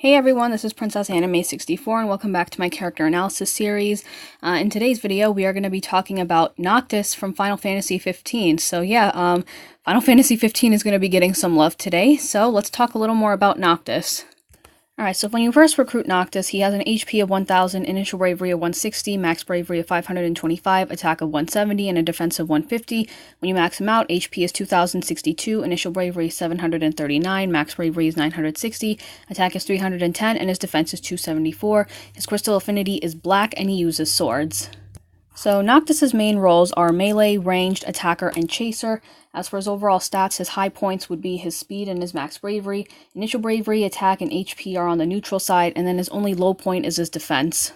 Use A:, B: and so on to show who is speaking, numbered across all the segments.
A: Hey everyone, this is Princess Anime 64 and welcome back to my character analysis series. In today's video, we are going to be talking about Noctis from Final Fantasy 15. So yeah, Final Fantasy 15 is going to be getting some love today, so let's talk a little more about Noctis. Alright, so when you first recruit Noctis, he has an HP of 1000, initial bravery of 160, max bravery of 525, attack of 170, and a defense of 150. When you max him out, HP is 2062, initial bravery is 739, max bravery is 960, attack is 310, and his defense is 274. His crystal affinity is black, and he uses swords. So Noctis's main roles are melee, ranged, attacker, and chaser. As for his overall stats, his high points would be his speed and his max bravery. Initial bravery, attack, and HP are on the neutral side, and then his only low point is his defense.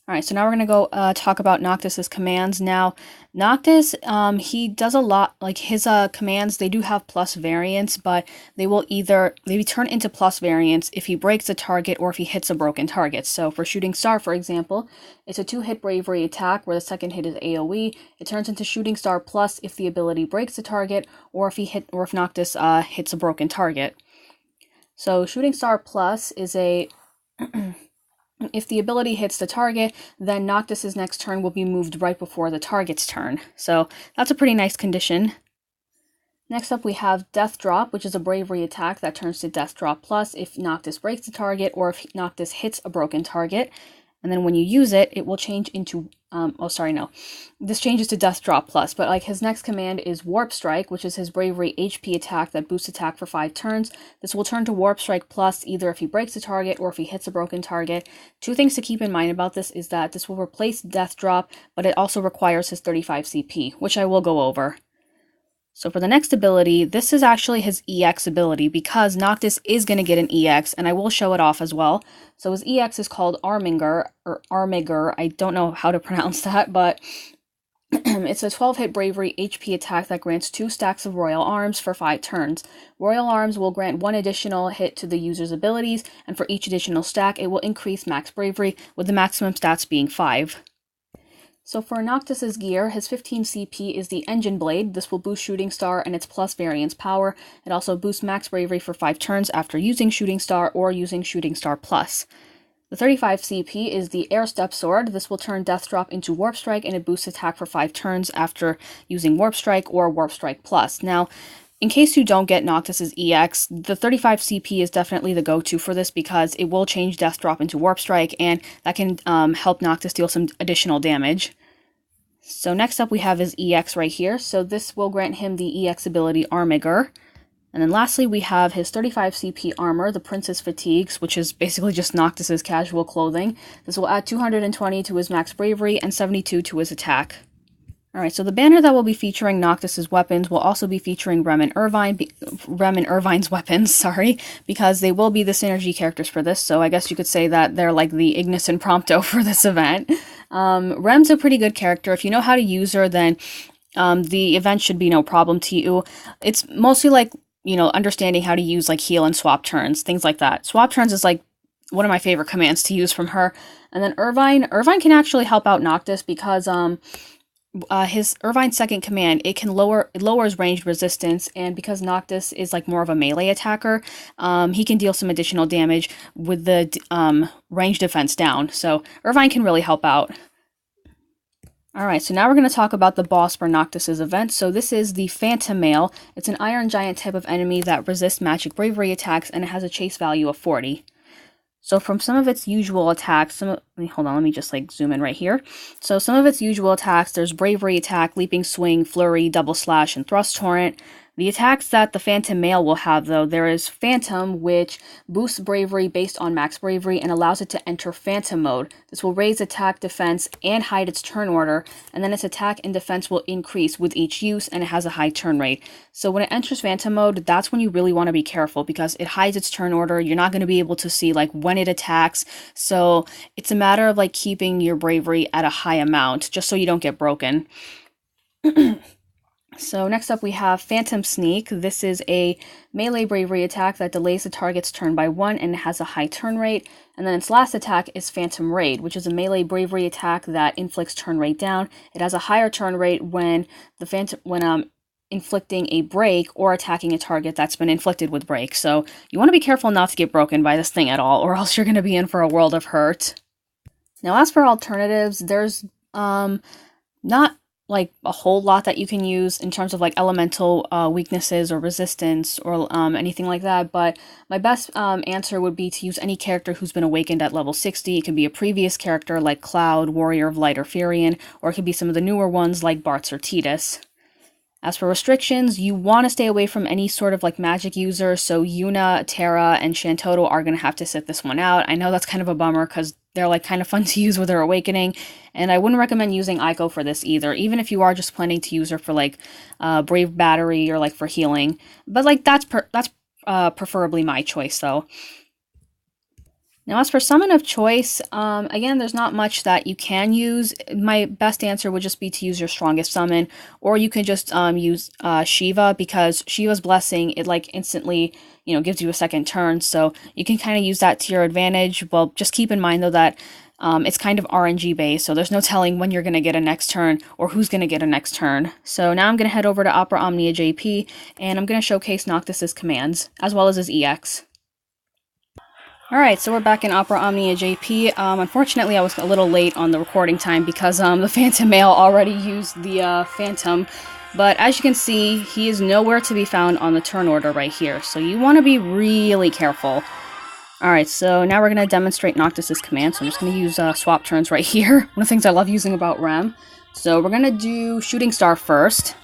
A: Alright, so now we're going to go talk about Noctis's commands. Now, Noctis, he does a lot, like his commands, they do have plus variants, but they turn into plus variants if he breaks a target or if he hits a broken target. So for Shooting Star, for example, it's a 2-hit bravery attack where the second hit is AoE. It turns into Shooting Star plus if the ability breaks a target or if Noctis hits a broken target. So Shooting Star plus is a if the ability hits the target, then Noctis's next turn will be moved right before the target's turn. So that's a pretty nice condition. Next up we have Death Drop, which is a bravery attack that turns to Death Drop plus if Noctis breaks the target or if Noctis hits a broken target. And then when you use it, it will change into, this changes to Death Drop plus, but like his next command is Warp Strike, which is his bravery HP attack that boosts attack for 5 turns. This will turn to Warp Strike plus either if he breaks a target or if he hits a broken target. Two things to keep in mind about this is that this will replace Death Drop, but it also requires his 35 CP, which I will go over. So for the next ability, this is actually his EX ability because Noctis is going to get an EX, and I will show it off as well. So his EX is called Armiger, or Armiger, I don't know how to pronounce that, but it's a 12-hit bravery HP attack that grants 2 stacks of Royal Arms for 5 turns. Royal Arms will grant 1 additional hit to the user's abilities, and for each additional stack, it will increase max bravery, with the maximum stats being 5. So for Noctis's gear, his 15 CP is the Engine Blade. This will boost Shooting Star and its plus variance power. It also boosts max bravery for 5 turns after using Shooting Star or using Shooting Star plus. The 35 CP is the Air Step Sword. This will turn Death Drop into Warp Strike, and it boosts attack for 5 turns after using Warp Strike or Warp Strike plus. Now, in case you don't get Noctis's EX, the 35 CP is definitely the go-to for this because it will change Death Drop into Warp Strike, and that can help Noctis deal some additional damage. So next up we have his EX right here, so this will grant him the EX ability Armiger. And then lastly we have his 35 CP armor, the Princess Fatigues, which is basically just Noctis's casual clothing. This will add 220 to his max bravery and 72 to his attack. Alright, so the banner that will be featuring Noctis's weapons will also be featuring Rem and Irvine's weapons, because they will be the synergy characters for this, so I guess you could say that they're like the Ignis and Prompto for this event. Rem's a pretty good character. If you know how to use her, then the event should be no problem to you. It's mostly like, understanding how to use like heal and swap turns, things like that. Swap turns is like one of my favorite commands to use from her. And then Irvine can actually help out Noctis because his Irvine's second command, it lowers ranged resistance, and because Noctis is like more of a melee attacker, he can deal some additional damage with the range defense down, so Irvine can really help out. Alright, so now we're going to talk about the boss for Noctis's event. So this is the Phantom Male. It's an Iron Giant type of enemy that resists magic bravery attacks, and it has a chase value of 40. So from some of its usual attacks, let me just like zoom in right here. So some of its usual attacks, there's Bravery Attack, Leaping Swing, Flurry, Double Slash, and Thrust Torrent. The attacks that the Phantom Male will have, though, there is Phantom, which boosts bravery based on max bravery and allows it to enter Phantom mode. This will raise attack, defense, and hide its turn order, and then its attack and defense will increase with each use, and it has a high turn rate. So when it enters Phantom mode, that's when you really want to be careful, because it hides its turn order. You're not going to be able to see like when it attacks, so it's a matter of like keeping your bravery at a high amount, just so you don't get broken. So next up we have Phantom Sneak. This is a melee bravery attack that delays the target's turn by 1 and has a high turn rate. And then its last attack is Phantom Raid, which is a melee bravery attack that inflicts turn rate down. It has a higher turn rate when inflicting a break or attacking a target that's been inflicted with break. So you want to be careful not to get broken by this thing at all, or else you're going to be in for a world of hurt. Now, as for alternatives, there's not like a whole lot that you can use in terms of like elemental weaknesses or resistance or anything like that, but my best answer would be to use any character who's been awakened at level 60. It could be a previous character like Cloud, Warrior of Light, or Furion, or it could be some of the newer ones like Bartz or Tidus. As for restrictions, you want to stay away from any sort of like magic user, so Yuna, Terra, and Shantoto are going to have to sit this one out. I know that's kind of a bummer because they're like kind of fun to use with their awakening, and I wouldn't recommend using Aiko for this either, even if you are just planning to use her for like Brave Battery or like for healing. But like that's preferably my choice though. Now, as for summon of choice, again, there's not much that you can use. My best answer would just be to use your strongest summon, or you can just use Shiva, because Shiva's blessing, it like instantly, you know, gives you a second turn, so you can kind of use that to your advantage. Well, just keep in mind though that it's kind of RNG based, so there's no telling when you're going to get a next turn or who's going to get a next turn. So now I'm going to head over to Opera Omnia JP, and I'm going to showcase Noctis' commands, as well as his EX. Alright, so we're back in Opera Omnia JP. Unfortunately, I was a little late on the recording time because the Phantom Male already used the Phantom. But as you can see, he is nowhere to be found on the turn order right here. So you want to be really careful. Alright, so now we're going to demonstrate Noctis' command. So I'm just going to use swap turns right here. One of the things I love using about Rem. So we're going to do Shooting Star first.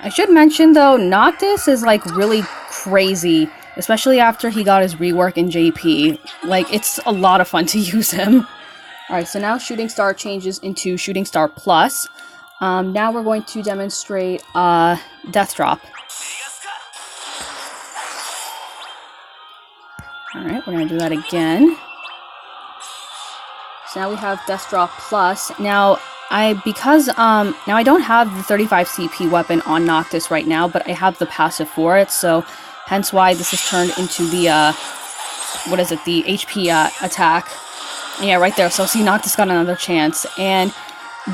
A: I should mention though, Noctis is like really crazy, especially after he got his rework in JP. Like, it's a lot of fun to use him. Alright, so now Shooting Star changes into Shooting Star Plus. Now we're going to demonstrate Death Drop. Alright, we're going to do that again. So now we have Death Drop Plus. Now I don't have the 35 CP weapon on Noctis right now, but I have the passive for it, so hence why this is turned into the, the HP attack. Yeah, right there. So see, Noctis got another chance. And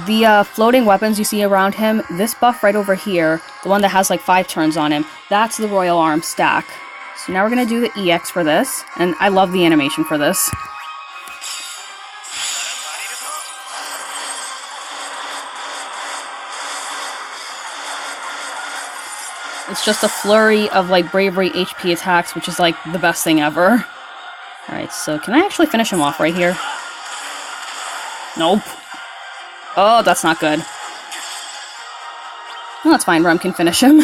A: the floating weapons you see around him, this buff right over here, the one that has like 5 turns on him, that's the Royal Arm stack. So now we're going to do the EX for this, and I love the animation for this. It's just a flurry of like bravery HP attacks, which is like the best thing ever. Alright, so can I actually finish him off right here? Nope. Oh, that's not good. Well, that's fine, Rem can finish him.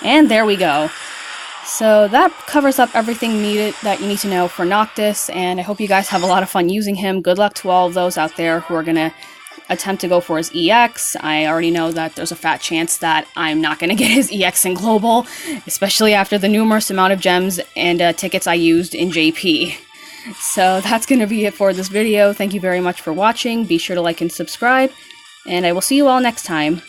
A: And there we go. So that covers up everything needed that you need to know for Noctis, and I hope you guys have a lot of fun using him. Good luck to all of those out there who are gonna attempt to go for his EX. I already know that there's a fat chance that I'm not going to get his EX in Global, especially after the numerous amount of gems and tickets I used in JP. So that's going to be it for this video. Thank you very much for watching. Be sure to like and subscribe, and I will see you all next time.